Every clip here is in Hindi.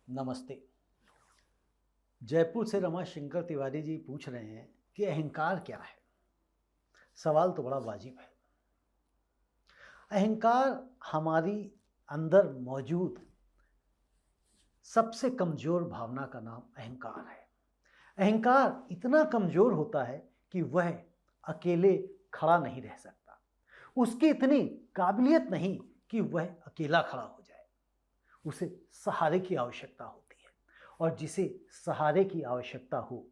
नमस्ते। जयपुर से रमा शंकर तिवारी जी पूछ रहे हैं कि अहंकार क्या है। सवाल तो बड़ा वाजिब है। अहंकार हमारी अंदर मौजूद सबसे कमजोर भावना का नाम अहंकार है। अहंकार इतना कमजोर होता है कि वह अकेले खड़ा नहीं रह सकता। उसकी इतनी काबिलियत नहीं कि वह अकेला खड़ा हो जाए। उसे सहारे की आवश्यकता होती है, और जिसे सहारे की आवश्यकता हो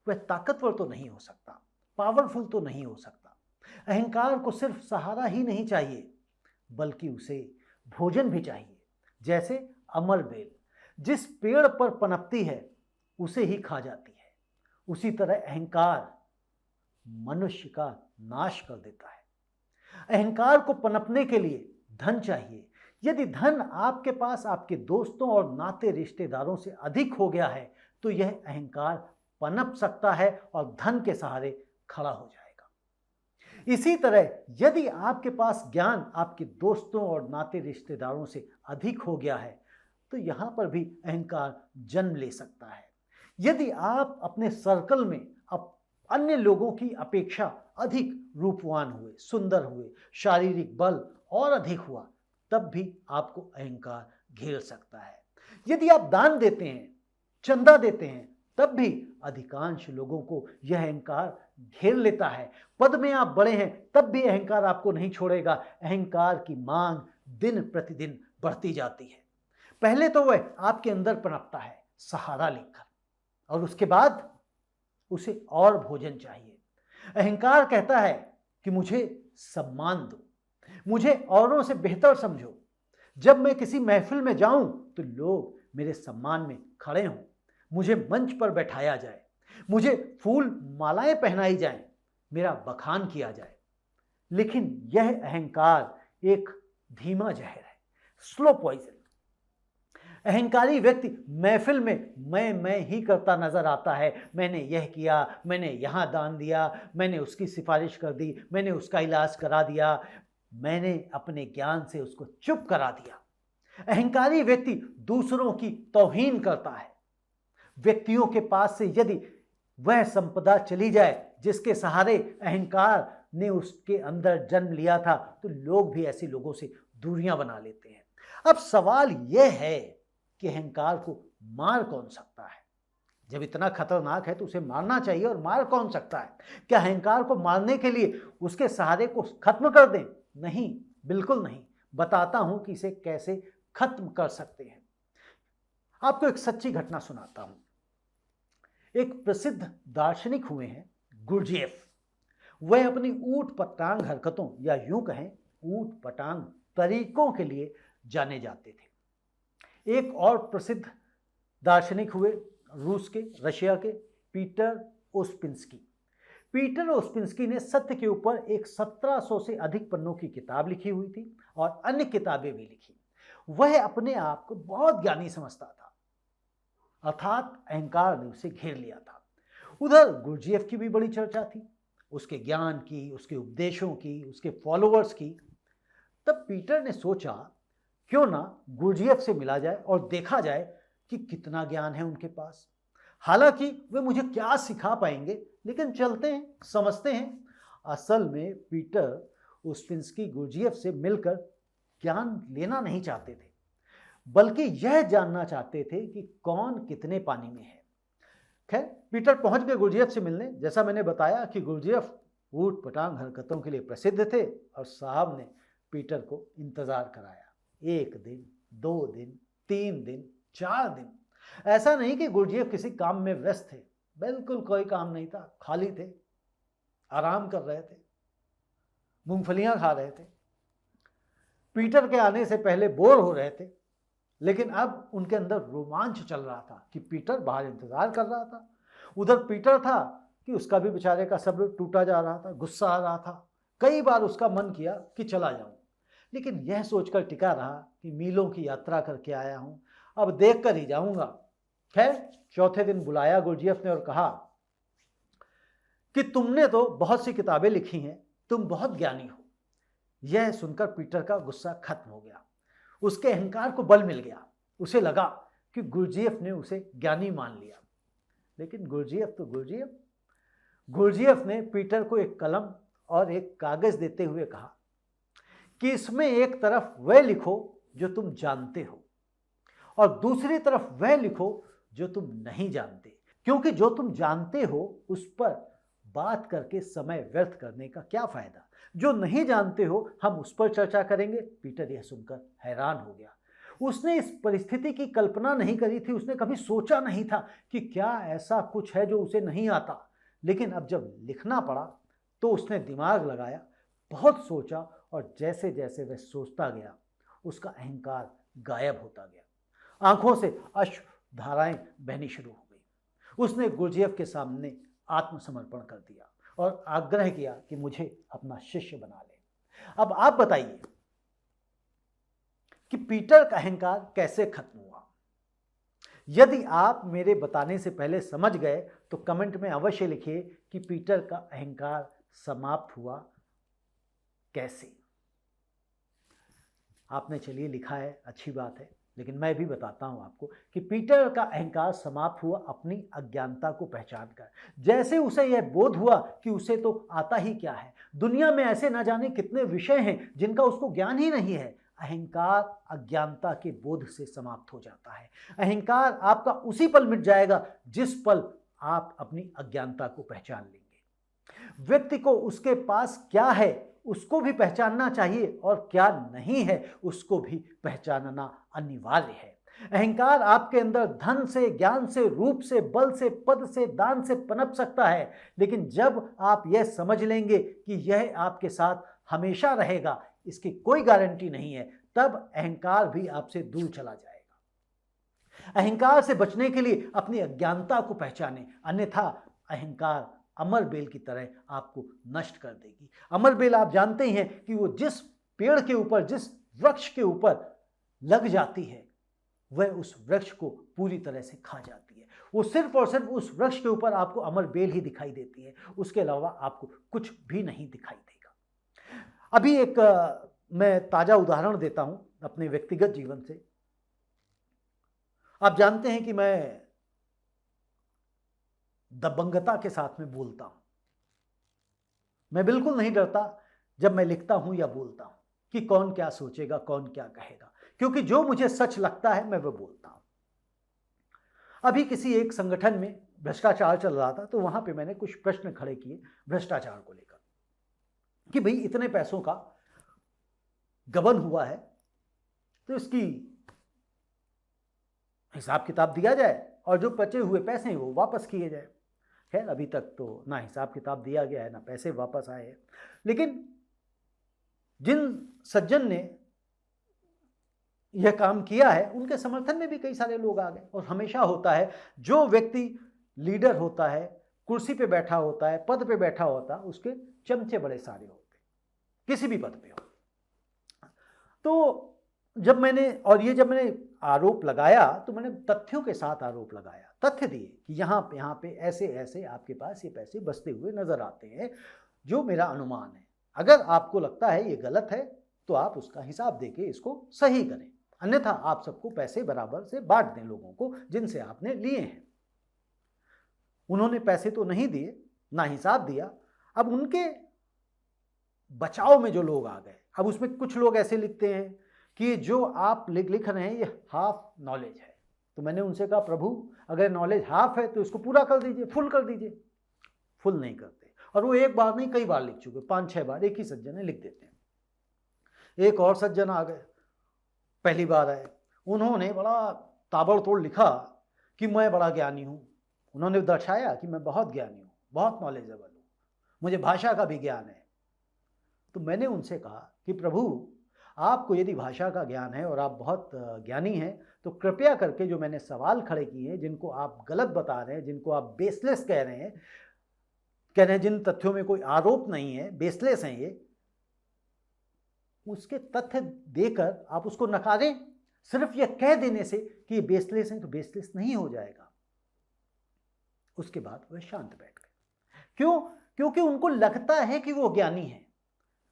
वह ताकतवर तो नहीं हो सकता, पावरफुल तो नहीं हो सकता। अहंकार को सिर्फ सहारा ही नहीं चाहिए, बल्कि उसे भोजन भी चाहिए। जैसे अमर बेल जिस पेड़ पर पनपती है उसे ही खा जाती है, उसी तरह अहंकार मनुष्य का नाश कर देता है। अहंकार को पनपने के लिए धन चाहिए। यदि धन आपके पास आपके दोस्तों और नाते रिश्तेदारों से अधिक हो गया है तो यह अहंकार पनप सकता है और धन के सहारे खड़ा हो जाएगा। इसी तरह यदि आपके पास ज्ञान आपके दोस्तों और नाते रिश्तेदारों से अधिक हो गया है तो यहां पर भी अहंकार जन्म ले सकता है। यदि आप अपने सर्कल में अन्य लोगों की अपेक्षा अधिक रूपवान हुए, सुंदर हुए, शारीरिक बल और अधिक हुआ, तब भी आपको अहंकार घेर सकता है। यदि आप दान देते हैं, चंदा देते हैं, तब भी अधिकांश लोगों को यह अहंकार घेर लेता है। पद में आप बड़े हैं तब भी अहंकार आपको नहीं छोड़ेगा। अहंकार की मांग दिन प्रतिदिन बढ़ती जाती है। पहले तो वह आपके अंदर पनपता है सहारा लेकर, और उसके बाद उसे और भोजन चाहिए। अहंकार कहता है कि मुझे सम्मान दो, मुझे औरों से बेहतर समझो। जब मैं किसी महफिल में जाऊं तो लोग मेरे सम्मान में खड़े हों, मुझे मंच पर बैठाया जाए, मुझे फूल मालाएं पहनाई जाएं, मेरा बखान किया जाए। लेकिन यह अहंकार एक धीमा जहर है, स्लो पॉइजन। अहंकारी व्यक्ति महफिल में मैं ही करता नजर आता है। मैंने यह किया, मैंने यहां दान दिया, मैंने उसकी सिफारिश कर दी, मैंने उसका इलाज करा दिया, मैंने अपने ज्ञान से उसको चुप करा दिया। अहंकारी व्यक्ति दूसरों की तौहीन करता है। व्यक्तियों के पास से यदि वह संपदा चली जाए जिसके सहारे अहंकार ने उसके अंदर जन्म लिया था तो लोग भी ऐसे लोगों से दूरियां बना लेते हैं। अब सवाल यह है कि अहंकार को मार कौन सकता है। जब इतना खतरनाक है तो उसे मारना चाहिए, और मार कौन सकता है? क्या अहंकार को मारने के लिए उसके सहारे को खत्म कर दें? नहीं, बिल्कुल नहीं। बताता हूं कि इसे कैसे खत्म कर सकते हैं। आपको एक सच्ची घटना सुनाता हूं। एक प्रसिद्ध दार्शनिक हुए हैं गुरजेफ। वह अपनी ऊट पटांग हरकतों या यूं कहें ऊट पटांग तरीकों के लिए जाने जाते थे। एक और प्रसिद्ध दार्शनिक हुए रूस के, रशिया के पीटर ओस्पिंस्की। पीटर ओस्पिंस्की ने सत्य के ऊपर एक 1700 से अधिक पन्नों की किताब लिखी हुई थी और अन्य किताबें भी लिखी। वह अपने आप को बहुत ज्ञानी समझता था, अर्थात अहंकार ने उसे घेर लिया था। उधर गुरजेफ की भी बड़ी चर्चा थी, उसके ज्ञान की, उसके उपदेशों की, उसके फॉलोअर्स की। तब पीटर ने सोचा क्यों ना गुरजेफ से मिला जाए और देखा जाए कि कितना ज्ञान है उनके पास। हालांकि वे मुझे क्या सिखा पाएंगे, लेकिन चलते हैं, समझते हैं। असल में पीटर ओस्पिंस्की गुरजेफ से मिलकर ज्ञान लेना नहीं चाहते थे, बल्कि यह जानना चाहते थे कि कौन कितने पानी में है। खैर, पीटर पहुंच गए गुरजेफ से मिलने। जैसा मैंने बताया कि गुरजेफ ऊट पटांग हरकतों के लिए प्रसिद्ध थे, और साहब ने पीटर को इंतजार कराया। 1 दिन, 2 दिन, 3 दिन, 4 दिन। ऐसा नहीं कि गुरजेफ किसी काम में व्यस्त थे, बिल्कुल कोई काम नहीं था, खाली थे, आराम कर रहे थे, मूंगफलियां खा रहे थे। पीटर के आने से पहले बोर हो रहे थे, लेकिन अब उनके अंदर रोमांच चल रहा था कि पीटर बाहर इंतजार कर रहा था। उधर पीटर था कि उसका भी बेचारे का सब्र टूटा जा रहा था, गुस्सा आ रहा था। कई बार उसका मन किया कि चला जाऊं, लेकिन यह सोचकर टिका रहा कि मीलों की यात्रा करके आया हूं, अब देख कर ही जाऊंगा। खैर, चौथे दिन बुलाया गुरजेफ ने और कहा कि तुमने तो बहुत सी किताबें लिखी हैं, तुम बहुत ज्ञानी हो। यह सुनकर पीटर का गुस्सा खत्म हो गया, उसके अहंकार को बल मिल गया। उसे लगा कि गुरजीएफ ने उसे ज्ञानी मान लिया। लेकिन गुरजीएफ तो गुरजीएफ ने पीटर को एक कलम और एक कागज देते हुए कहा कि इसमें एक तरफ वह लिखो जो तुम जानते हो और दूसरी तरफ वह लिखो जो तुम नहीं जानते, क्योंकि जो तुम जानते हो उस पर बात करके समय व्यर्थ करने का क्या फायदा, जो नहीं जानते हो हम उस पर चर्चा करेंगे। पीटर यह सुनकर हैरान हो गया। उसने इस परिस्थिति की कल्पना नहीं करी थी, उसने कभी सोचा नहीं था कि क्या ऐसा कुछ है जो उसे नहीं आता। लेकिन अब जब लिखना पड़ा तो उसने दिमाग लगाया, बहुत सोचा, और जैसे जैसे वह सोचता गया उसका अहंकार गायब होता गया। आंखों से अश्रु धाराएं बहनी शुरू हो गई। उसने गुरजीएफ के सामने आत्मसमर्पण कर दिया और आग्रह किया कि मुझे अपना शिष्य बना ले। अब आप बताइए कि पीटर का अहंकार कैसे खत्म हुआ। यदि आप मेरे बताने से पहले समझ गए तो कमेंट में अवश्य लिखिए कि पीटर का अहंकार समाप्त हुआ कैसे। आपने चलिए लिखा है, अच्छी बात है, लेकिन मैं भी बताता हूं आपको कि पीटर का अहंकार समाप्त हुआ अपनी अज्ञानता को पहचान कर। जैसे उसे यह बोध हुआ कि उसे तो आता ही क्या है, दुनिया में ऐसे न जाने कितने विषय हैं जिनका उसको ज्ञान ही नहीं है। अहंकार अज्ञानता के बोध से समाप्त हो जाता है। अहंकार आपका उसी पल मिट जाएगा जिस पल आप अपनी अज्ञानता को पहचान लेंगे। व्यक्ति को उसके पास क्या है उसको भी पहचानना चाहिए और क्या नहीं है उसको भी पहचानना अनिवार्य है। अहंकार आपके अंदर धन से, ज्ञान से, रूप से, बल से, पद से, दान से पनप सकता है, लेकिन जब आप यह समझ लेंगे कि यह आपके साथ हमेशा रहेगा, इसकी कोई गारंटी नहीं है, तब अहंकार भी आपसे दूर चला जाएगा। अहंकार से बचने के लिए अपनी अज्ञानता को पहचानें, अन्यथा अहंकार अमर बेल की तरह आपको नष्ट कर देगी। अमर बेल आप जानते ही हैं कि वो जिस पेड़ के ऊपर, जिस वृक्ष के ऊपर लग जाती है वह उस वृक्ष को पूरी तरह से खा जाती है। वो सिर्फ और सिर्फ उस वृक्ष के ऊपर आपको अमर बेल ही दिखाई देती है, उसके अलावा आपको कुछ भी नहीं दिखाई देगा। अभी एक मैं ताजा उदाहरण देता हूं अपने व्यक्तिगत जीवन से। आप जानते हैं कि मैं दबंगता के साथ में बोलता हूं। मैं बिल्कुल नहीं डरता जब मैं लिखता हूं या बोलता हूं कि कौन क्या सोचेगा, कौन क्या कहेगा, क्योंकि जो मुझे सच लगता है मैं वो बोलता हूं। अभी किसी एक संगठन में भ्रष्टाचार चल रहा था, तो वहां पे मैंने कुछ प्रश्न खड़े किए भ्रष्टाचार को लेकर कि भाई इतने पैसों का गबन हुआ है तो इसकी हिसाब किताब दिया जाए और जो बचे हुए पैसे हैं वो वापस किए जाए। खैर अभी तक तो ना हिसाब किताब दिया गया है ना पैसे वापस आए हैं, लेकिन जिन सज्जन ने यह काम किया है उनके समर्थन में भी कई सारे लोग आ गए। और हमेशा होता है, जो व्यक्ति लीडर होता है, कुर्सी पे बैठा होता है, पद पे बैठा होता है, उसके चमचे बड़े सारे होते हैं, किसी भी पद पे हो। तो जब मैंने आरोप लगाया तो मैंने तथ्यों के साथ आरोप लगाया, तथ्य दिए कि यहाँ पे ऐसे ऐसे आपके पास ये पैसे बचते हुए नजर आते हैं, जो मेरा अनुमान है। अगर आपको लगता है ये गलत है तो आप उसका हिसाब देके इसको सही करें, अन्यथा आप सबको पैसे बराबर से बांट दें लोगों को जिनसे आपने लिए हैं। उन्होंने पैसे तो नहीं दिए, ना हिसाब दिया। अब उनके बचाव में जो लोग आ गए, अब उसमें कुछ लोग ऐसे लिखते हैं कि जो आप लिख रहे हैं ये हाफ नॉलेज है। तो मैंने उनसे कहा, प्रभु अगर नॉलेज हाफ है तो इसको पूरा कर दीजिए, फुल कर दीजिए। फुल नहीं करते, और वो एक बार नहीं कई बार लिख चुके, 5-6 बार एक ही सज्जन ने लिख देते हैं। एक और सज्जन आ गए, पहली बार आए, उन्होंने बड़ा ताबड़तोड़ लिखा कि मैं बड़ा ज्ञानी हूँ। उन्होंने दर्शाया कि मैं बहुत ज्ञानी हूँ, बहुत नॉलेजेबल हूँ, मुझे भाषा का भी ज्ञान है। तो मैंने उनसे कहा कि प्रभु आपको यदि भाषा का ज्ञान है और आप बहुत ज्ञानी हैं तो कृपया करके जो मैंने सवाल खड़े किए हैं, जिनको आप गलत बता रहे हैं, जिनको आप बेसलेस कह रहे हैं, जिन तथ्यों में कोई आरोप नहीं है, बेसलेस हैं ये, उसके तथ्य देकर आप उसको नकारें। सिर्फ यह कह देने से कि ये बेसलेस हैं तो बेसलेस नहीं हो जाएगा। उसके बाद वह शांत बैठ गए। क्यों? क्योंकि उनको लगता है कि वो ज्ञानी है।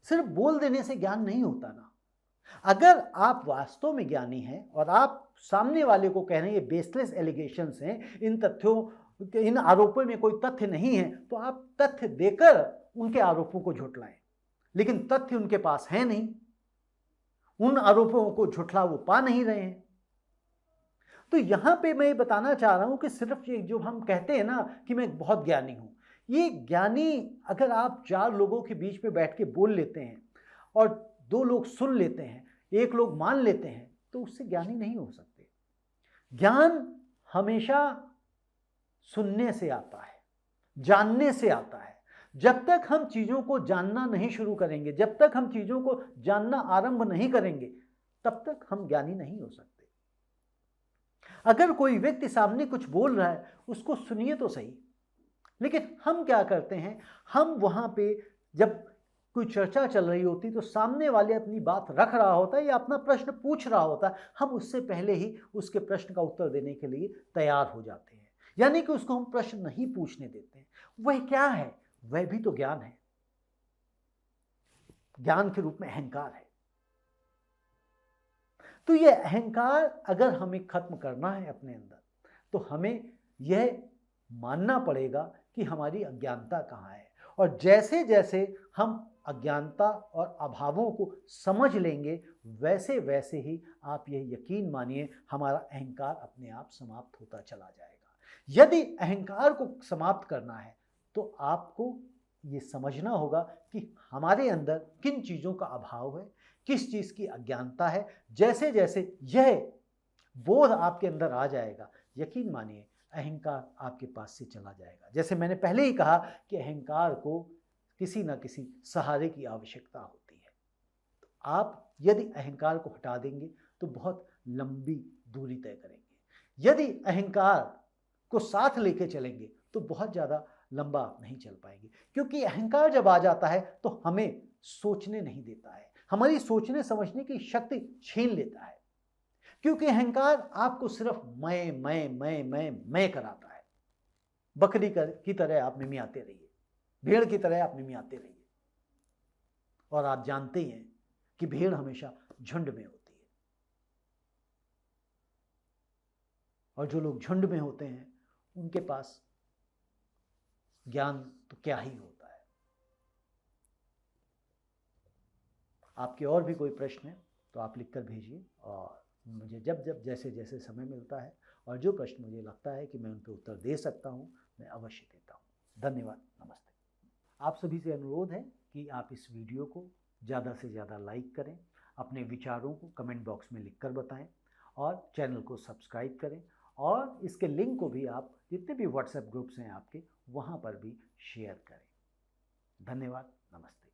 सिर्फ बोल देने से ज्ञान नहीं होता ना। अगर आप वास्तव में ज्ञानी हैं और आप सामने वाले को कह रहे हैं ये बेसलेस एलिगेशंस हैं, इन तथ्यों इन आरोपों में कोई तथ्य नहीं है, तो आप तथ्य देकर उनके आरोपों को झुठलाएं। लेकिन तथ्य उनके पास है नहीं, उन आरोपों को झुठला वो पा नहीं रहे हैं। तो यहां पे मैं बताना चाह रहा हूं कि सिर्फ ये जो हम कहते हैं ना कि मैं बहुत ज्ञानी हूं, ये ज्ञानी अगर आप 4 लोगों के बीच में बैठ के बोल लेते हैं और 2 लोग सुन लेते हैं, 1 लोग मान लेते हैं, तो उससे ज्ञानी नहीं हो सकते। ज्ञान हमेशा सुनने से आता है, जानने से आता है। जब तक हम चीजों को जानना नहीं शुरू करेंगे, जब तक हम चीजों को जानना आरंभ नहीं करेंगे, तब तक हम ज्ञानी नहीं हो सकते। अगर कोई व्यक्ति सामने कुछ बोल रहा है, उसको सुनिए तो सही। लेकिन हम क्या करते हैं, हम वहां पे जब कोई चर्चा चल रही होती तो सामने वाले अपनी बात रख रहा होता है या अपना प्रश्न पूछ रहा होता है, हम उससे पहले ही उसके प्रश्न का उत्तर देने के लिए तैयार हो जाते हैं। यानी कि उसको हम प्रश्न नहीं पूछने देते हैं। वह क्या है? वह भी तो ज्ञान है। ज्ञान के रूप में अहंकार है। तो यह अहंकार अगर हमें खत्म करना है अपने अंदर, तो हमें यह मानना पड़ेगा कि हमारी अज्ञानता कहाँ है। और जैसे जैसे हम अज्ञानता और अभावों को समझ लेंगे, वैसे वैसे ही आप यह यकीन मानिए हमारा अहंकार अपने आप समाप्त होता चला जाएगा। यदि अहंकार को समाप्त करना है तो आपको ये समझना होगा कि हमारे अंदर किन चीज़ों का अभाव है, किस चीज़ की अज्ञानता है। जैसे जैसे यह बोध आपके अंदर आ जाएगा, यकीन मानिए अहंकार आपके पास से चला जाएगा। जैसे मैंने पहले ही कहा कि अहंकार को किसी न किसी सहारे की आवश्यकता होती है। तो आप यदि अहंकार को हटा देंगे तो बहुत लंबी दूरी तय करेंगे। यदि अहंकार को साथ लेके चलेंगे तो बहुत ज़्यादा लंबा नहीं चल पाएंगे, क्योंकि अहंकार जब आ जाता है तो हमें सोचने नहीं देता है, हमारी सोचने समझने की शक्ति छीन लेता है। क्योंकि अहंकार आपको सिर्फ मैं कराता है। बकरी की तरह आप मिमियाते रहिए, भेड़ की तरह आप मिमियाते रहिए। और आप जानते हैं कि भेड़ हमेशा झुंड में होती है, और जो लोग झुंड में होते हैं उनके पास ज्ञान तो क्या ही होता है। आपके और भी कोई प्रश्न है तो आप लिखकर भेजिए, और मुझे जब जब जैसे जैसे समय मिलता है और जो प्रश्न मुझे लगता है कि मैं उन पर उत्तर दे सकता हूँ, मैं अवश्य देता हूँ। धन्यवाद, नमस्ते। आप सभी से अनुरोध है कि आप इस वीडियो को ज़्यादा से ज़्यादा लाइक करें, अपने विचारों को कमेंट बॉक्स में लिखकर बताएं, और चैनल को सब्सक्राइब करें, और इसके लिंक को भी आप जितने भी व्हाट्सएप ग्रुप्स हैं आपके, वहाँ पर भी शेयर करें। धन्यवाद, नमस्ते।